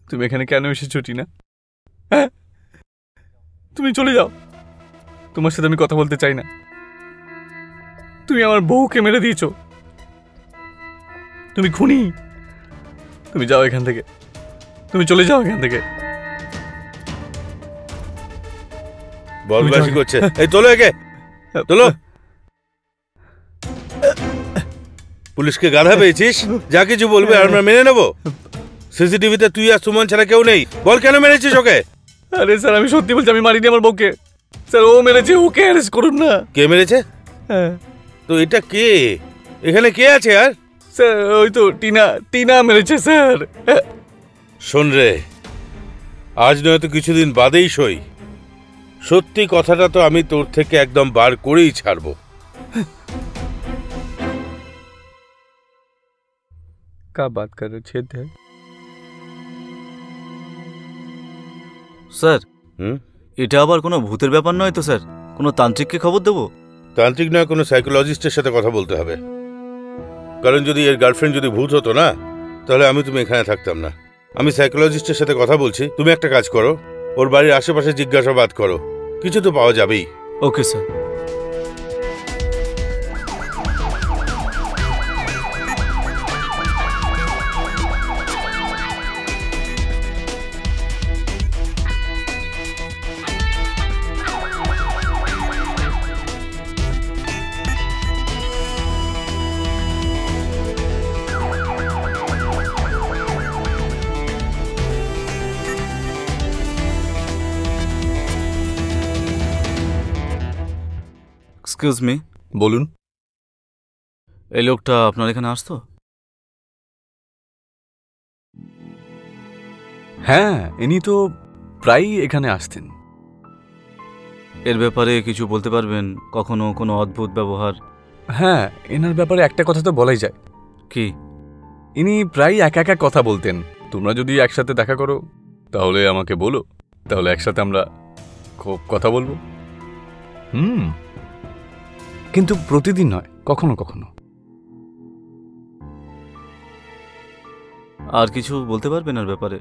তুমি এখানে কেন এসেছো টিনা? হ্যাঁ, তুমি চলে যাও, তোমার সাথে আমি কথা বলতে চাই না। তুমি আমার বউকে মেরে দিয়েছো, তুমি খুনি। তুমি যাও এখান থেকে, তুমি চলে যাও এখান থেকে। বলবাসি করছে, এই তোলো একে, তোলো। পুলিশকে গাধা পেয়েছিস, যা কিছু বলবে আমরা মেনে নেবো। সিসিটিভিতে তুই আর সুমন ছাড়া কেউ নেই, বল কেন মেরেছিস ওকে? আরে স্যার, আমি সত্যি বলছি, আমি মারিনি আমার বউকে। স্যার, ও মেরেছে, ওকে অ্যারেস্ট করুন না। কে মেরেছে? হ্যাঁ। তো এটা কে, এখানে কে আছে? আর স্যার, ওই তো টিনা মেরেছে স্যার। শোন রে, আজ নয়তো কিছুদিন বাদেই সই, সত্যি কথাটা তো আমি তোর থেকে একদম বার করেই ছাড়বো। কা বাত কর রहे छेद है স্যার। এটা আবার কোনো ভূতের ব্যাপার নয় তো স্যার? কোনো তান্ত্রিককে খবর দেবো? তান্ত্রিক নয়, কোনো সাইকোলজিস্টের সাথে কথা বলতে হবে। কারণ যদি এর গার্লফ্রেন্ড যদি ভূত হতো না, তাহলে তুমি এখানে থাকতাম না। আমি সাইকোলজিস্টের সাথে কথা বলছি, তুমি একটা কাজ করো, ওর বাড়ির আশেপাশে জিজ্ঞাসাবাদ করো, কিছু তো পাওয়া যাবেই। Okay sir. Excuse me. বলুন। এই লোকটা আপনার এখানে আসতো? হ্যাঁ, ইনি তো প্রায়ই এখানে আসতেন। এর ব্যাপারে কিছু বলতে পারবেন? কখনো কোনো অদ্ভুত ব্যবহার? হ্যাঁ, এনার ব্যাপারে একটা কথা তো বলাই যায়। কি? ইনি প্রায় একা একা কথা বলতেন। তোমরা যদি একসাথে দেখা করো তাহলে আমাকে বলো, তাহলে একসাথে আমরা খুব কথা বলবো। কিন্তু প্রতিদিন নয়, কখনো কখনো। আর কিছু বলতে পারবেন এর ব্যাপারে?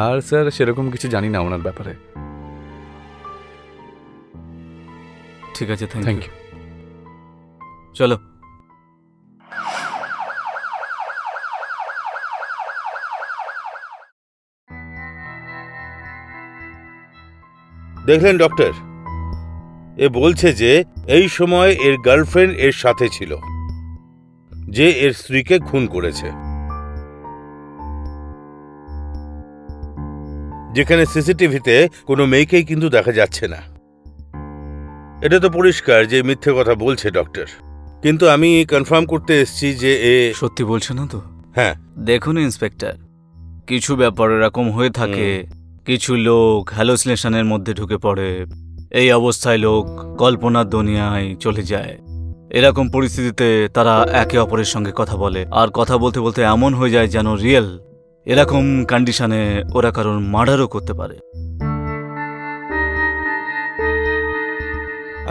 আর স্যার, সেরকম কিছু জানি না ওনার ব্যাপারে। ঠিক আছে, থ্যাংক ইউ। চলো। দেখলেন ডক্টর, এ বলছে যে এই সময় এর গার্লফ্রেন্ড এর সাথে ছিল, যে এর স্ত্রীকে খুন করেছে, যেখানে সিসিটিভিতে কোনো মেয়েকেই কিন্তু দেখা যাচ্ছে না। এটা তো পরিষ্কার যে মিথ্যে কথা বলছে ডক্টর, কিন্তু আমি কনফার্ম করতে এসেছি যে এ সত্যি বলছে না তো? হ্যাঁ। দেখুন ইন্সপেক্টর, কিছু ব্যাপার এরকম হয়ে থাকে, কিছু লোক হ্যালোসিনেশনের মধ্যে ঢুকে পড়ে, এই অবস্থায় লোক কল্পনার দুনিয়ায় চলে যায়। এরকম পরিস্থিতিতে তারা একে অপরের সঙ্গে কথা বলে, আর কথা বলতে বলতে এমন হয়ে যায় যেন রিয়েল। এরকম কন্ডিশনে ওরা কারণ মার্ডারও করতে পারে।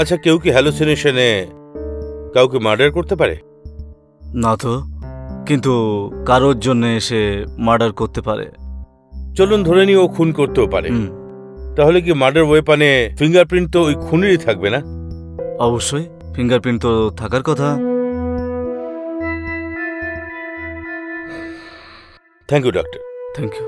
আচ্ছা, কেউ কি হ্যালোসিনেশনে কাউকে মার্ডার করতে পারে? না তো, কিন্তু কারোর জন্য এসে মার্ডার করতে পারে। চলুন ধরে নিয়ে ও খুন করতেও পারে, তাহলে কি মার্ডার ওয়েপনে ফিঙ্গারপ্রিন্ট তো ওই খুনেরই থাকবে না? অবশ্যই, ফিঙ্গারপ্রিন্ট তো থাকার কথা। Thank you doctor. Thank you.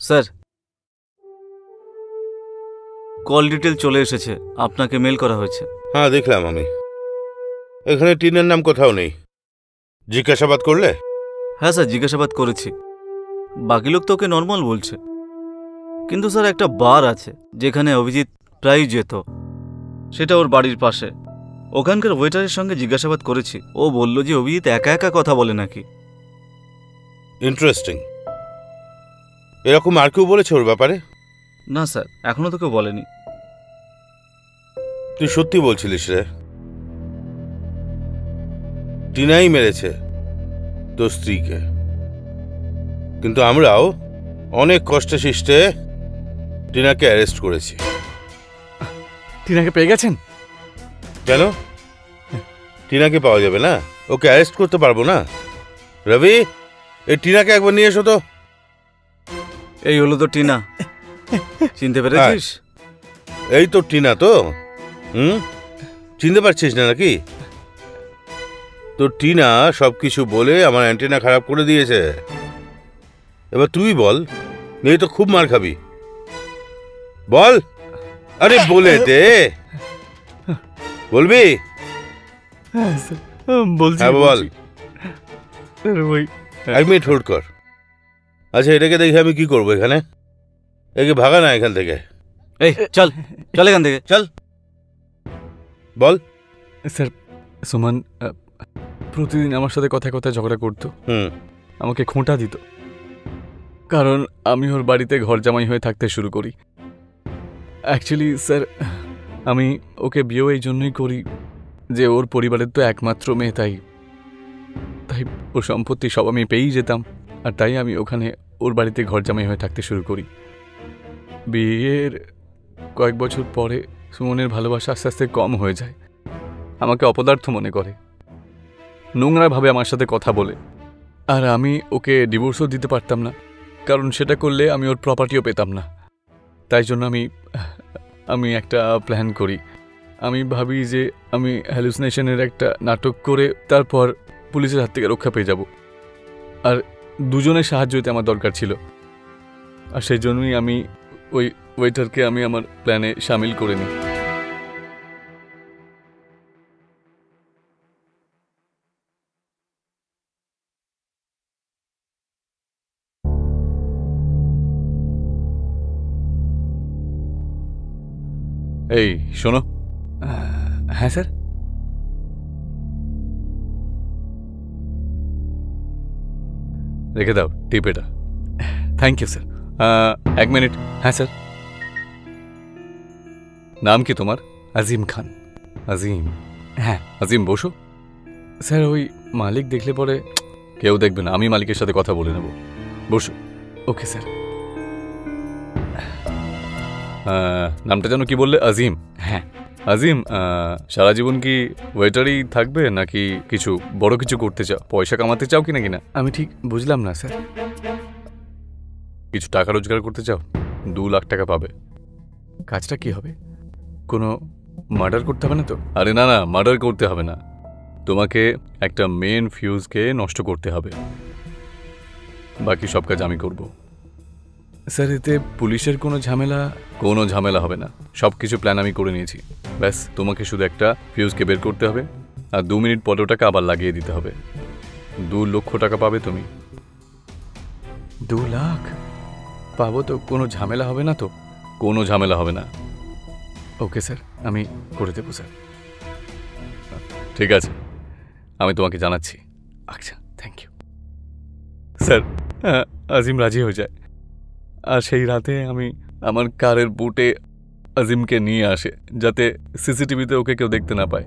Sir, call detail চলে এসেছে, আপনাকে মেল করা হয়েছে। হ্যাঁ দেখলাম আমি। এখানে টিনের নাম কোথাও নেই। জিজ্ঞাসাবাদ করলে? হ্যাঁ স্যার, জিজ্ঞাসাবাদ করেছি। বাকি লোক তো ওকে নর্মাল বলছে, কিন্তু স্যার একটা বার আছে যেখানে অভিজিৎ প্রায়ই যেত, সেটা ওর বাড়ির পাশে। ওখানকার ওয়েটারের সঙ্গে জিজ্ঞাসাবাদ করেছি, ও বলল যে অভিজিৎ একা একা কথা বলে নাকি। ইন্টারেস্টিং। এরকম আর কেউ বলেছে ওর ব্যাপারে? না স্যার, এখনো তো কেউ বলেনি। তুই সত্যি বলছিলিস রে? টিনাই মেরেছে তোর স্ত্রীকে, কিন্তু আমরাও অনেক কষ্টে শিষ্টে টিনাকে অ্যারেস্ট করেছি। টিনাকে পেয়ে গেছেন? কেন টিনাকে পাওয়া যাবে না? ওকে অ্যারেস্ট করতে পারবো না? রবি, এই টিনাকে একবার নিয়ে এসো তো। এই হলো তো টিনা, চিনতে পেরেছিস? এই তো টিনা তো। চিনতে পারছিস না নাকি? তো টিনা সবকিছু বলে আমার অ্যান্টেনা খারাপ করে দিয়েছে। এবার তুই বল, এই তো খুব মার খাবি। বল, আরে বলে দে। বলবি? হ্যাঁ স্যার, বলছি। হ্যাঁ বল। ওই 1 মিনিট হোল্ড কর। আচ্ছা, এটাকে দেখে আমি কি করবো এখানে? একে ভাগা না এখান থেকে। এই চল চল এখান থেকে, চল। বল। স্যার, সুমন প্রতিদিন আমার সাথে কথায় কথায় ঝগড়া করতো, আমাকে খোঁটা দিত, কারণ আমি ওর বাড়িতে ঘর জামাই হয়ে থাকতে শুরু করি। অ্যাকচুয়ালি স্যার, আমি ওকে বিয়েও এই জন্যই করি যে ওর পরিবারের তো একমাত্র মেয়ে, তাই ওর সম্পত্তি সব আমি পেয়েই যেতাম, আর তাই আমি ওখানে ওর বাড়িতে ঘর জামাই হয়ে থাকতে শুরু করি। বিয়ের কয়েক বছর পরে সুমনের ভালোবাসা আস্তে আস্তে কম হয়ে যায়, আমাকে অপদার্থ মনে করে, নোংরাভাবে আমার সাথে কথা বলে। আর আমি ওকে ডিভোর্সও দিতে পারতাম না, কারণ সেটা করলে আমি ওর প্রপার্টিও পেতাম না। তাই জন্য আমি একটা প্ল্যান করি। আমি ভাবি যে আমি হ্যালুসিনেশনের একটা নাটক করে তারপর পুলিশের হাত থেকে রক্ষা পেয়ে যাব, আর দুজনের সাহায্য হতে আমার দরকার ছিল। আর সেই জন্যই আমি ওই ওয়েটারকে আমি আমার প্ল্যানে সামিল করে নিই। এই শোনো। হ্যাঁ স্যার, রেখে দাও টিপ এটা। Thank you sir. 1 মিনিট। হ্যাঁ স্যার। নাম কি তোমার? আজিম খান। আজিম? হ্যাঁ আজিম, বসো। স্যার, ওই মালিক দেখলে পরে? কেউ দেখবে না, আমি মালিকের সাথে কথা বলে নেব। বসো। Okay sir. নামটা যেন কি বললে? আজিম? হ্যাঁ আজিম। সারা জীবন কি ওয়েটারই থাকবে, নাকি কিছু বড় কিছু করতে চাও, পয়সা কামাতে চাও কি নাকি? না, আমি ঠিক বুঝলাম না স্যার। কিছু টাকা রোজগার করতে চাও? 2 লাখ টাকা পাবে। কাজটা কি হবে? কোনো মার্ডার করতে হবে না তো? আরে না না, মার্ডার করতে হবে না, তোমাকে একটা মেন ফিউজকে নষ্ট করতে হবে, বাকি সব কাজ আমি করব। স্যার, এতে পুলিশের কোনো ঝামেলা হবে না, সব কিছু প্ল্যান আমি করে নিয়েছি। ব্যাস তোমাকে শুধু একটা ফিউজকে বের করতে হবে, আর 2 মিনিট পরে ওটাকে আবার লাগিয়ে দিতে হবে। 2 লক্ষ টাকা পাবে তুমি। 2 লাখ পাবো তো? কোনো ঝামেলা হবে না তো? কোনো ঝামেলা হবে না। ওকে স্যার, আমি করে দেবো স্যার। ঠিক আছে, আমি তোমাকে জানাচ্ছি। আচ্ছা, থ্যাংক ইউ স্যার। আজিম রাজি হয়ে যায়, আর সেই রাতে আমি আমার কারের বুটে আজিমকে নিয়ে আসে, যাতে সিসিটিভিতে ওকে কেউ দেখতে না পায়।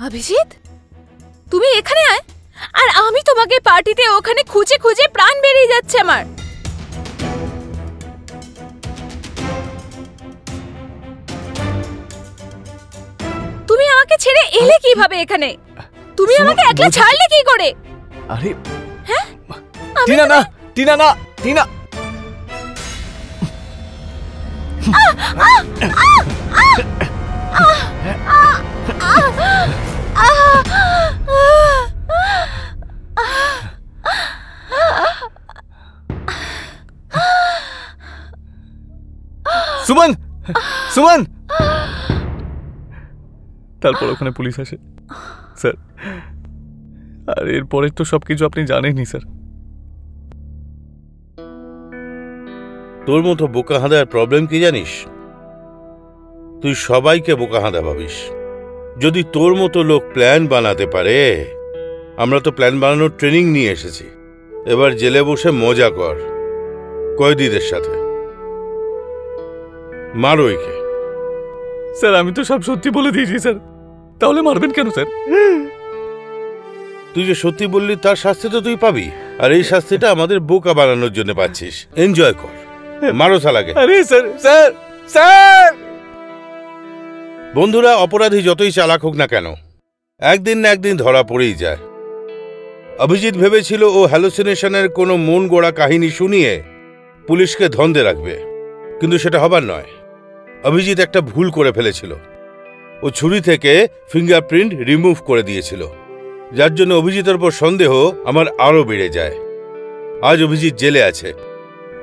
অভিজিৎ, তুমি এখানে আয়, আর আমি তোমাকে পার্টিতে ওখানে খুঁজে খুঁজে প্রাণ বেরিয়ে যাচ্ছে আমার। তুমি আমাকে ছেড়ে এলে কিভাবে এখানে? তুমি আমাকে একলা ছাড়লে কি করে? আরে হ্যাঁ, টিনা না, টিনা না, টিনা। সুমন, সুমন। তারপর ওখানে পুলিশ আসে স্যার। আর এরপরে তো সবকিছু আপনি জানেনই স্যার। তোর মতো বোকা হাঁদার প্রবলেম কি জানিস? তুই সবাইকে বোকা হাঁদা ভাবিস। যদি তোর মতো লোক প্ল্যান বানাতে পারে, আমরা তো প্ল্যান বানানোর ট্রেনিং নিয়ে এসেছি। এবার জেলে বসে মজা কর কয়েদিদের সাথে। মারো একে। স্যার আমি তো সব সত্যি বলে দিয়েছি স্যার, তাহলে মারবেন কেন স্যার? তুই যে সত্যি বললি তার শাস্তি তো তুই পাবি, আর এই শাস্তিটা আমাদের বোকা বানানোর জন্য পাচ্ছিস। এনজয় কর, মারো শালাকে। আরে স্যার, স্যার, স্যার। বন্ধুরা, অপরাধী যতই চালাক হোক না কেন, একদিন না একদিন ধরা পড়েই যায়। অভিজিৎ ভেবেছিল ও হ্যালুসিনেশনের কোনো মন গড়া কাহিনী শুনিয়ে পুলিশকে ধন্দে রাখবে, কিন্তু সেটা হবার নয়। অভিজিৎ একটা ভুল করে ফেলেছিল। ও ছুরি থেকে ফিঙ্গারপ্রিন্ট রিমুভ করে দিয়েছিল, যার জন্য অভিজিতের উপর সন্দেহ আমার আরও বেড়ে যায়। আজ অভিজিৎ জেলে আছে,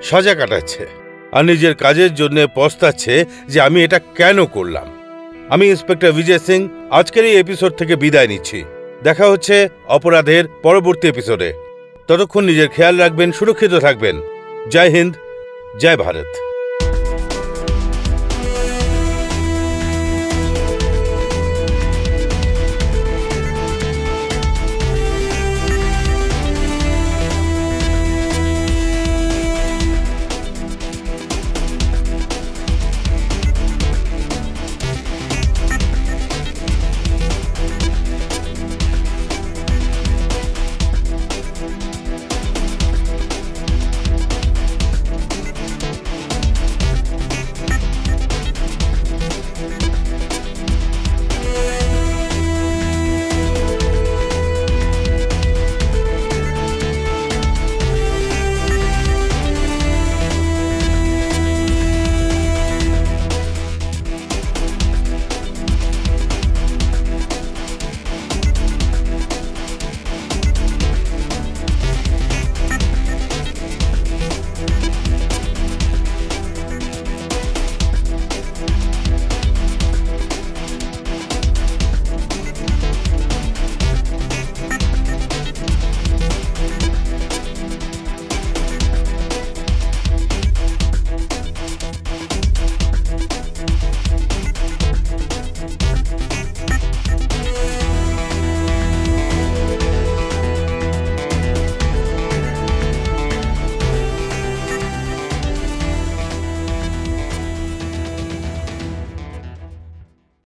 সাজা কাটাচ্ছে, আর নিজের কাজের জন্য পস্তাচ্ছে যে আমি এটা কেন করলাম। আমি ইন্সপেক্টর বিজয় সিং আজকের এই এপিসোড থেকে বিদায় নিচ্ছি। দেখা হচ্ছে অপরাধের পরবর্তী এপিসোডে। ততক্ষণ নিজের খেয়াল রাখবেন, সুরক্ষিত থাকবেন। জয় হিন্দ, জয় ভারত।